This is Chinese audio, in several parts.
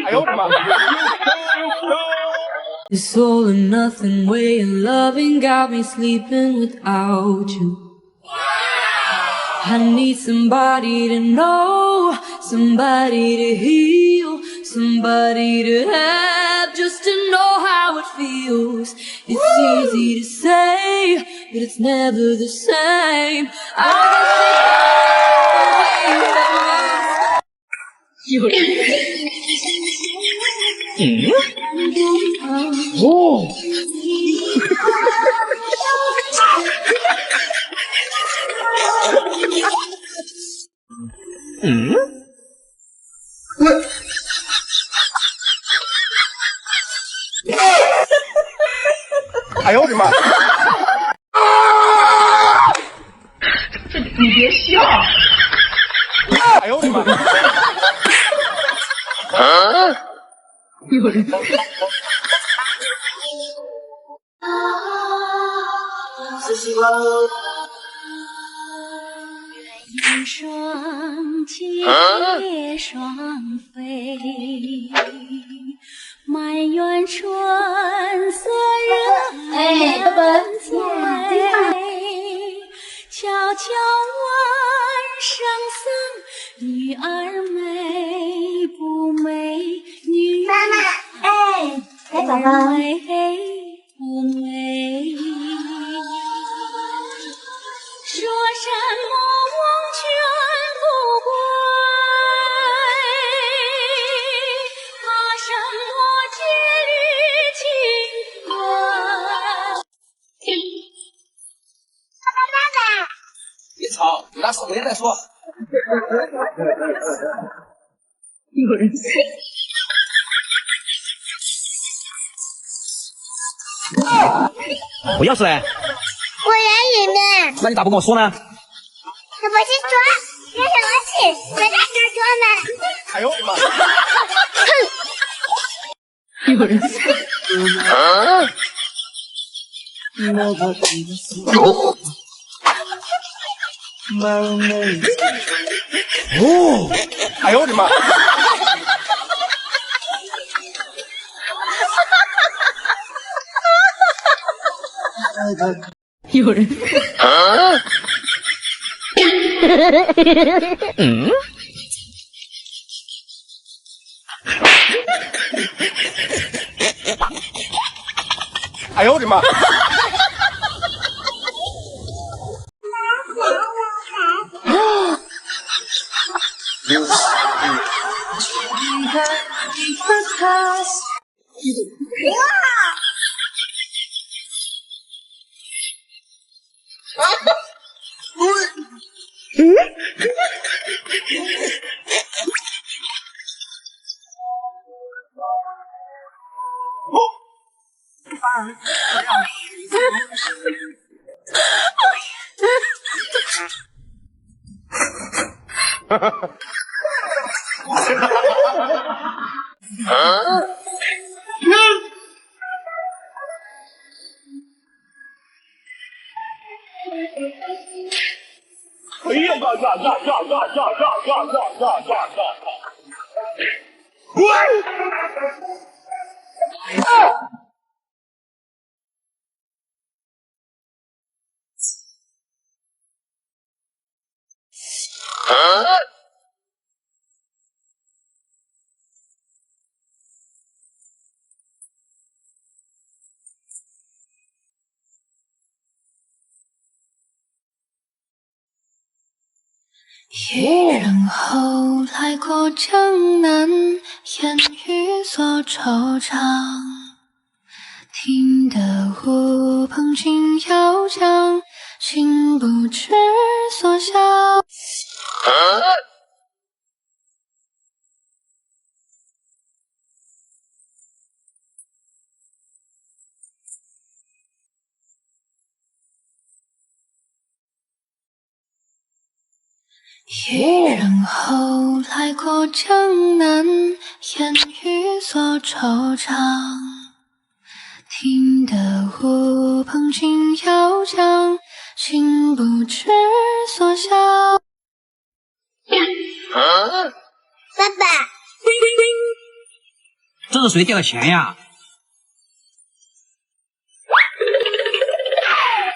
哎呦我的妈！This all or nothing way of loving got me sleeping without you. I need somebody to know, somebody to heal, somebody to have, just to know how it feels. It's easy to say, but it's never the same.有人。哦。哎呦我的妈！你别笑！哎呦我的妈！有人。云双结双飞，满园春色人醉。悄悄问圣僧，女儿美不美？女妈妈，哎，来宝宝。美不美？说什么忘却不归，怕什么戒律清规。爸爸，别吵，拿手回来再说。有人。我钥匙嘞？我人里面。那你咋不跟我说呢？我不是说让什么去，我在这说呢。哎呦我的妈！有人。哦！哎呦我的妈！有人。嗯。哎呦我的妈！哎呀呀呀呀呀呀呀呀呀！喂！渔人后来过江南，烟雨锁惆怅。听得乌篷紧摇桨，心不知所向。渔人后来过江南，烟雨锁惆怅。听得的呼捧轻摇桨，心不知所向。爸爸，这是谁掉钱呀？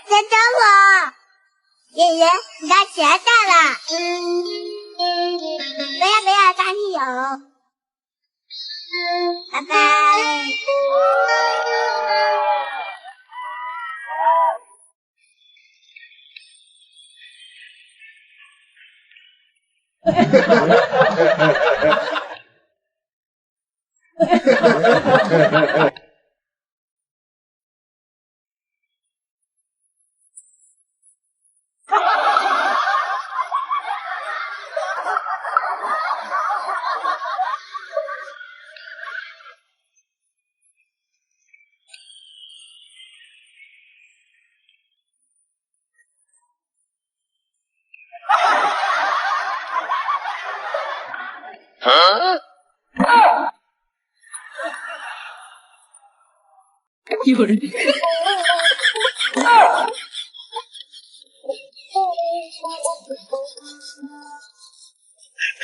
在找我。爷爷，你把钱带了。不要，赶紧有。拜拜。有人，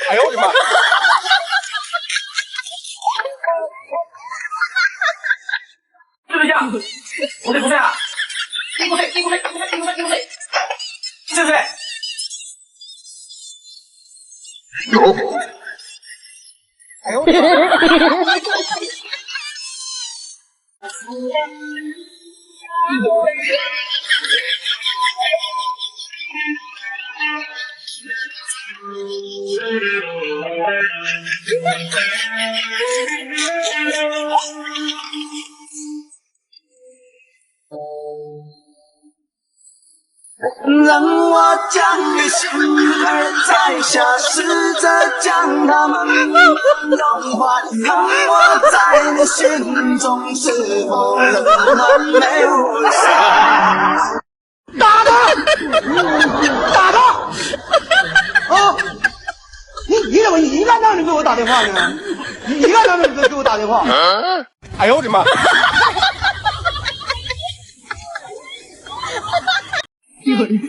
哎呦我的妈！对对象，不对不对啊！不对，对不对？有。哎呦我的妈！让我将你心儿摘下，试着将它们融化。让我在你心中是否仍然没有伤？打他！啊！你怎么一个让人给我打电话呢？你一个让人给我打电话？哎呦我的妈！有人，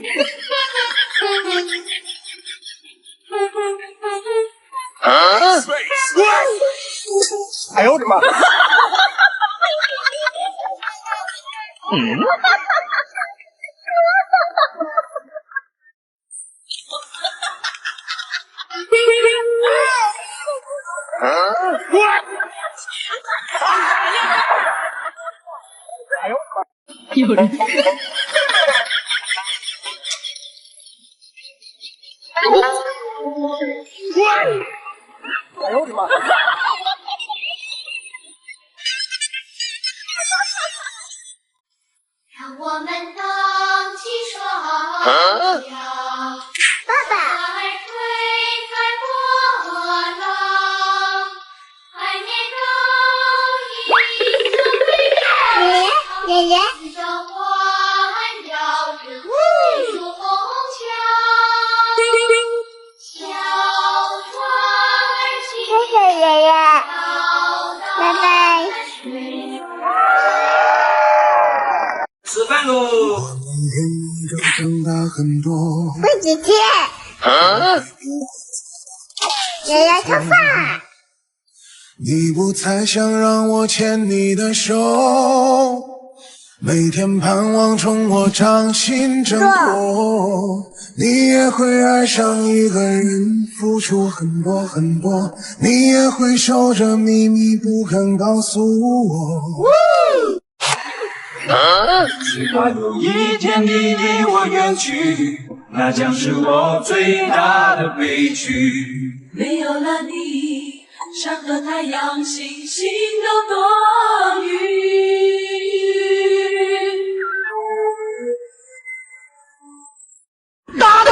哎呦我的妈！有人，哎呦我的妈！让我们荡起双桨，爸爸，吹开波浪，海面高一层飞鸟，爷爷，小环绕着一束红墙，小船儿轻，谢谢爷爷，拜拜。吃饭喽！喂，姐姐。爷爷吃饭。你不再想让我牵你的手，每天盼望从我掌心挣脱。你也会爱上一个人，付出很多很多，你也会守着秘密不肯告诉我。只怕有一天你离我远去，那将是我最大的悲剧。没有了你，山河太阳星星都多余。打他！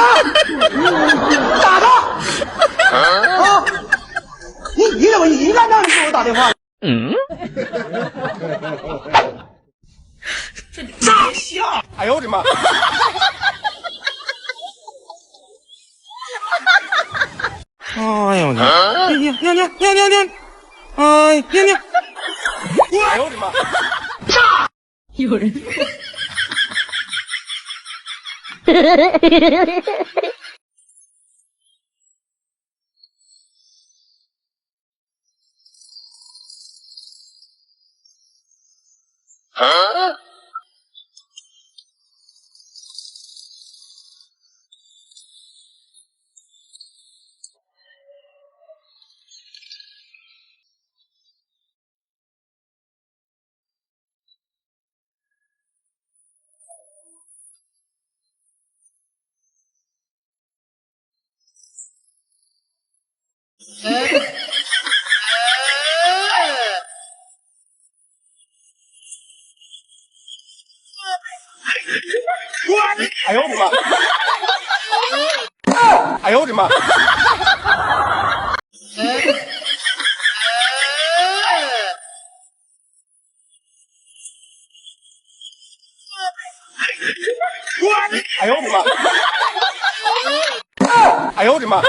啊！你怎么一个让人给我打电话？炸笑！哎呦我的妈！哎呦我的妈！尿！哎，尿！哎呦我的妈！炸！有人。哎呦我的妈！哎呦我的妈！哎呦我的妈！哎呦我的妈！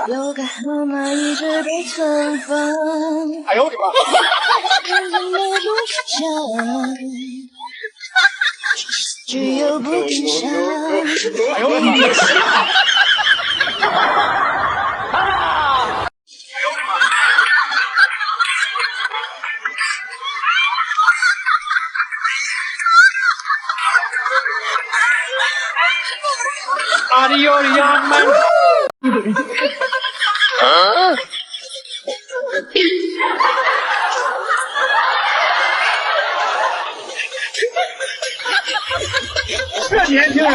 有个号码一直被尘封，哎呦我的妈！只有不悲伤。哎呦我的妈！阿里有呀们。这年轻人，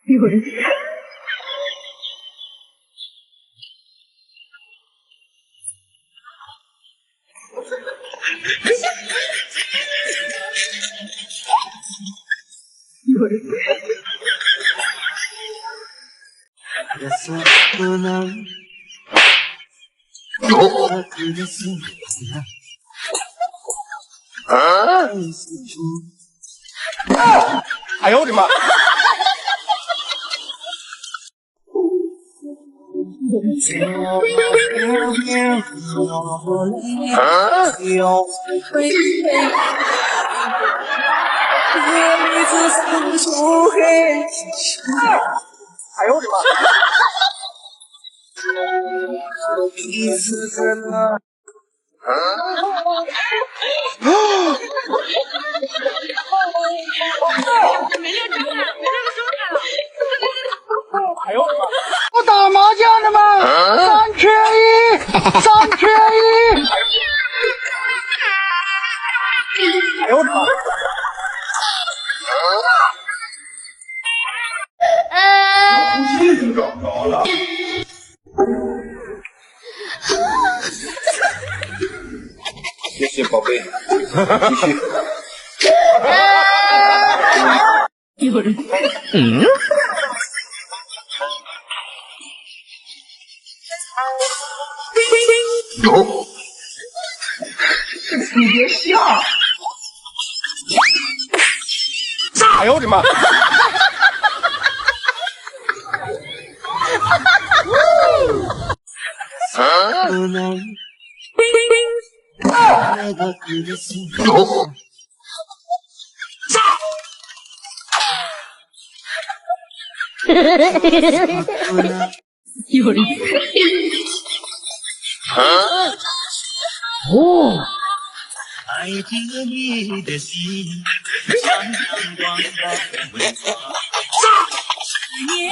有人。有人。哎呦我的妈！哎呦我的妈！哎呦我的妈！我打麻将的吗？3缺1，3缺1。哎呦我的妈！谢谢宝贝，继续。有人。你别笑。哎呦我的妈！有人。哦。爱进了你的心，像阳光般温暖。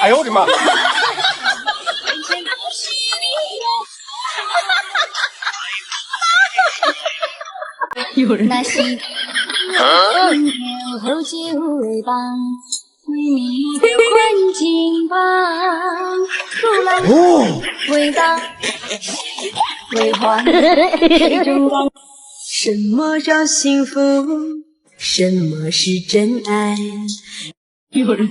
哎呦我的妈！有人。那是后就会帮，你的环境帮，如浪为当，为欢，水中港。什么叫幸福？什么是真爱？有人。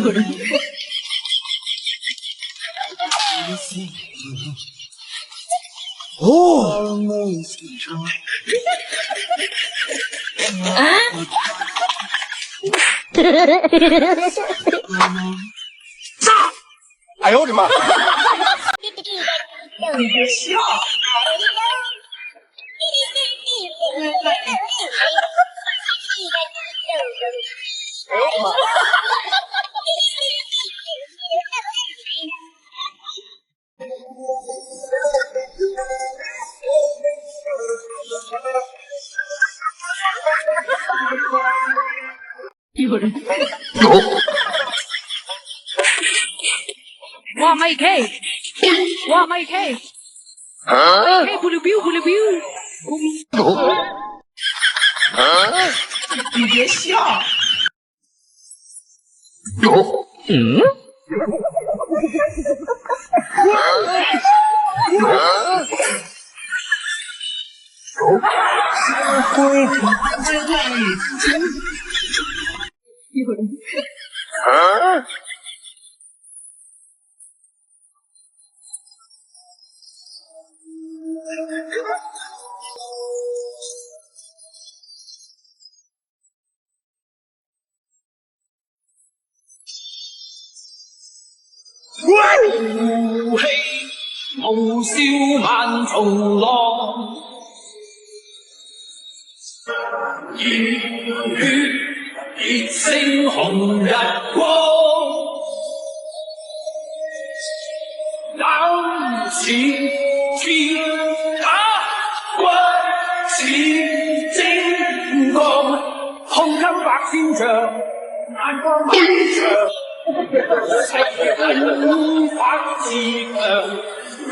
有人，哦，哎呦我的妈！你别笑。哎呦我的妈！有人，哇，my K，哇，my K，K 不溜彪不溜彪，你别笑。有人，烏氣傲笑萬重浪，熱血熱星紅日光，冷似鐵打，骨似精鋼，胸襟百千丈，眼光萬丈。情法自強，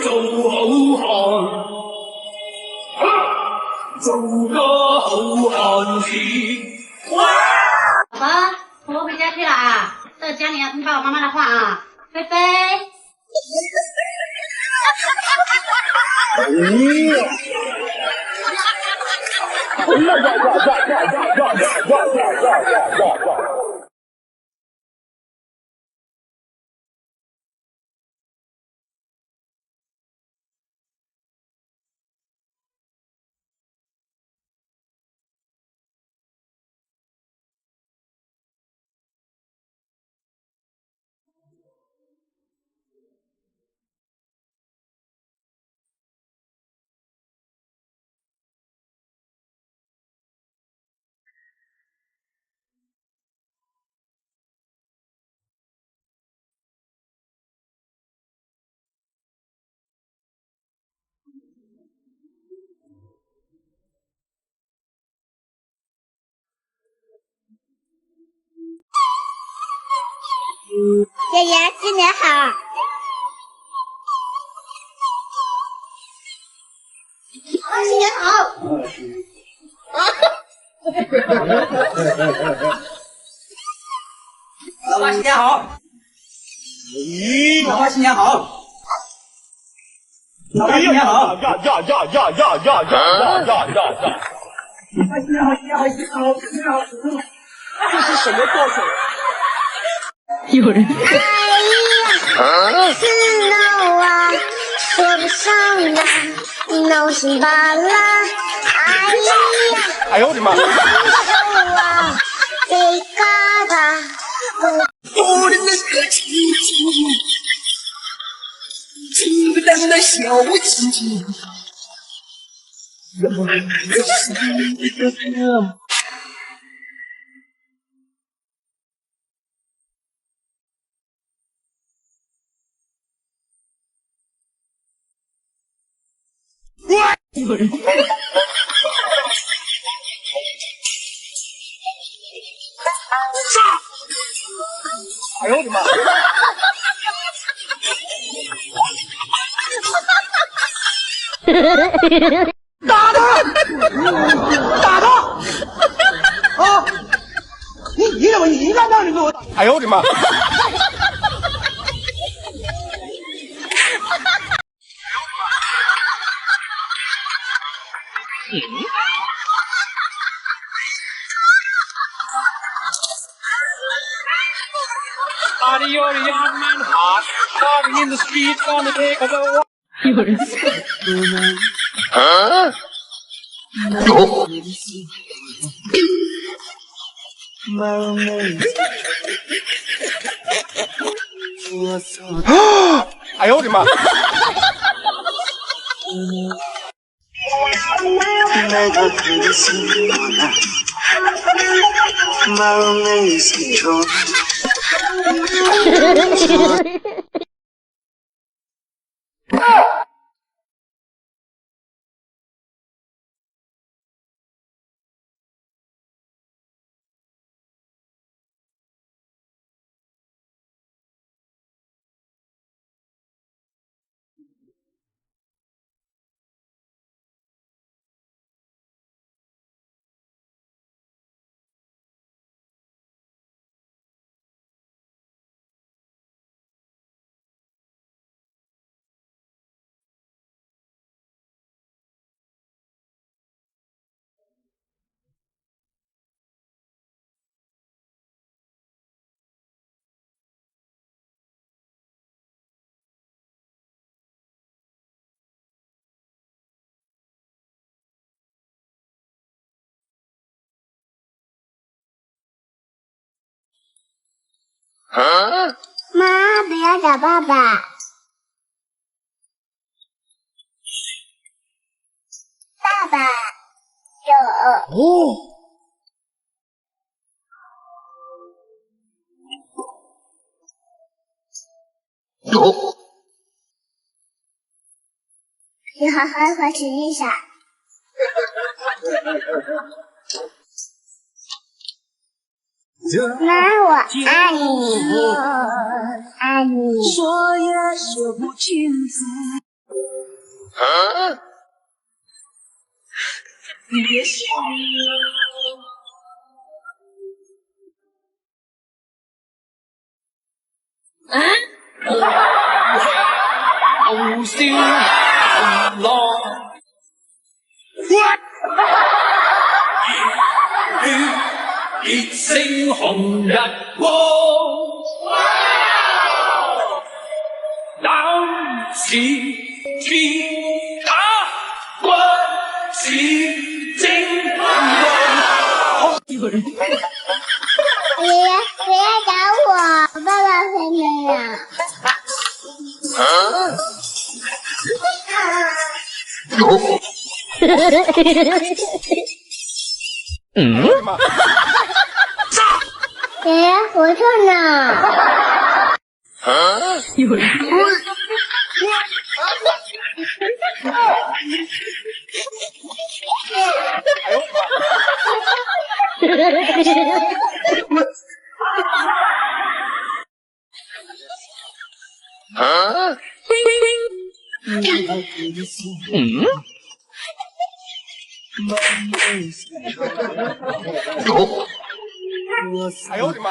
做好漢，做個好漢子。宝宝，我回家去了啊！到家里要听爸爸妈妈的话啊，菲菲。爷爷新年好！新年好！老爸新年好！老爸新年好！老爸新年好！呀！新年好！新年好！新年好！新年好！这是什么作品？有人，是闹啊，说不上来，闹心巴拉。哎呀，哎呦我的妈！手啊，给嘎嘎。我的那个清淡的小鸡鸡。有人，哎呦我的妈！打他！打他！啊！你怎么一个棒就给我打？哎呦我的妈！有人。哎呦我的妈！妈，不要找爸爸。爸爸，有。哦。有。你好好和吃一下。妈，我爱你，我爱你。说也说不清楚。你别笑。Oh, still long. What? 一聲紅日光，當時鐵打骨似精光。有人。爷爷，不要找我，爸爸陪你呀。爷爷，活着呢。有人。哎呦我的妈！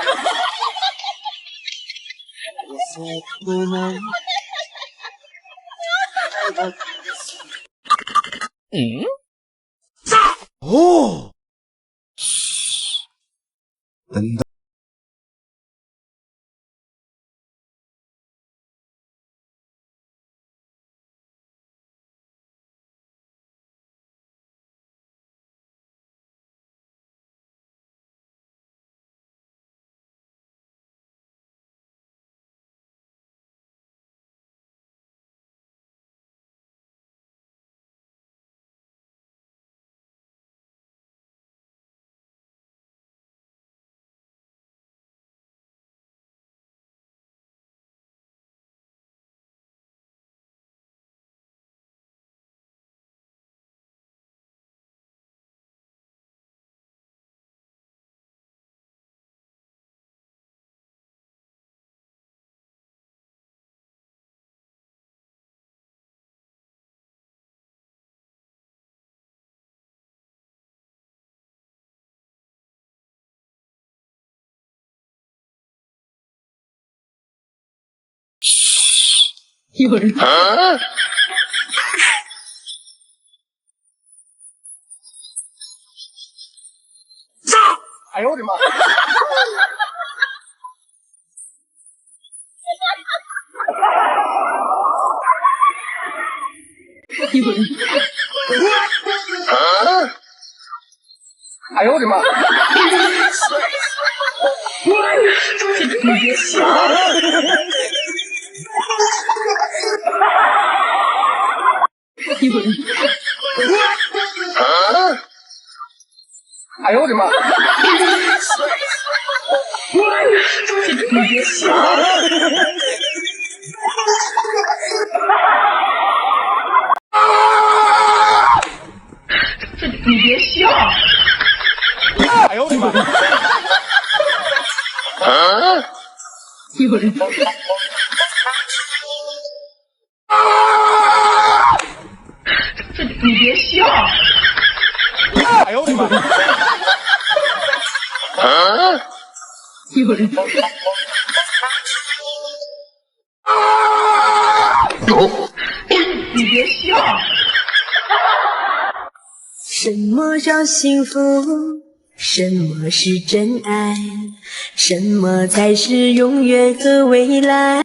哦。等等。有人。哎呦我的妈！有人。哎呦我的妈！你别笑。有人。哎呦我的妈！你别笑。你别笑。哎呦我的妈！有人。你别笑。哎呦我的妈！有人。你别笑。什么叫幸福？什么是真爱？什么才是永远和未来？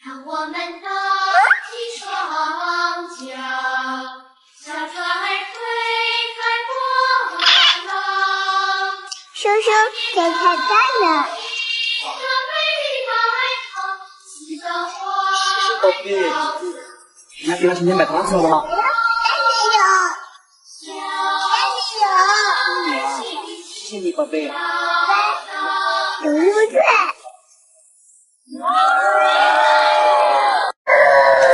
让我们荡起双桨，小船儿推开波浪。叔叔，在看蛋呢。这美丽海棠，喜得花儿那给他今天买糖吃好不好？谢谢你，宝贝。有日子。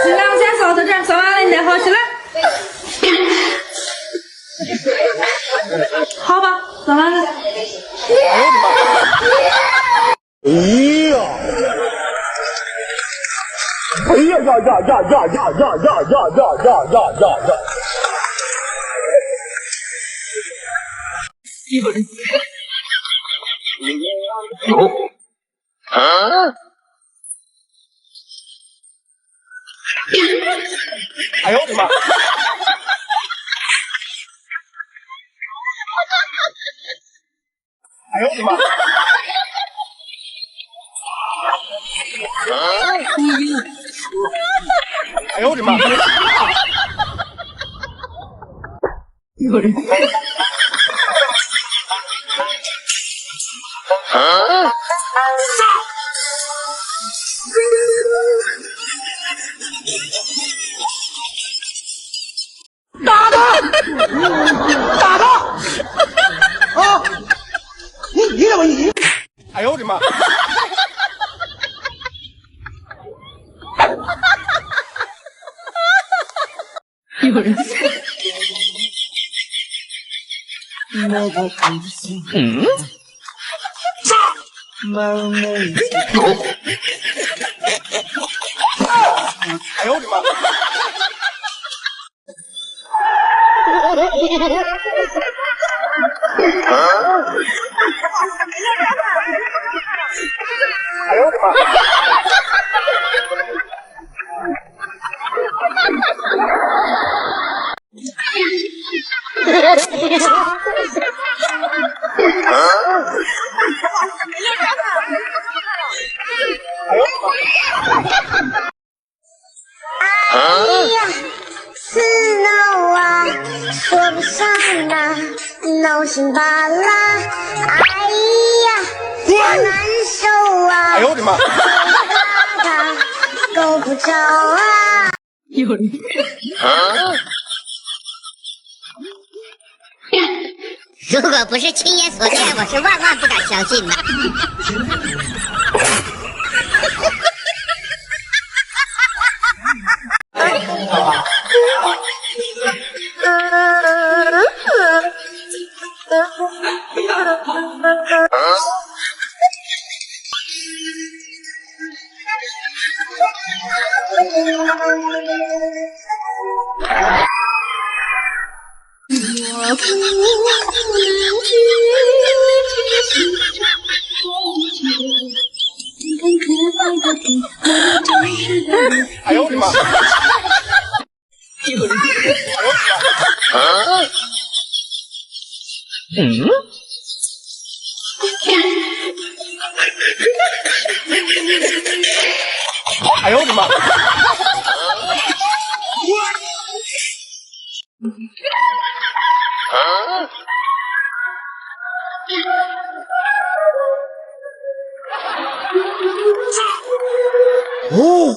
新郎先烧到这儿，烧完了你再好起来。好吧，烧完了。哎呀！哎呀呀呀呀呀呀呀呀呀呀呀！有人。哎呦我的妈！哎呦我的妈！哎呦我的妈！有人。打他！打他！啊！你怎么你？哎呦我的妈！有人。哎呦我的妈！哎呦我的妈！哎呀，是闹啊，说不上啊，闹心罢了。哎呀，好难受啊！哎呦我的妈！够不着啊！有人。如果不是亲眼所见，我是万万不敢相信的。哎呦我的妈！哎呦我的妈！哦。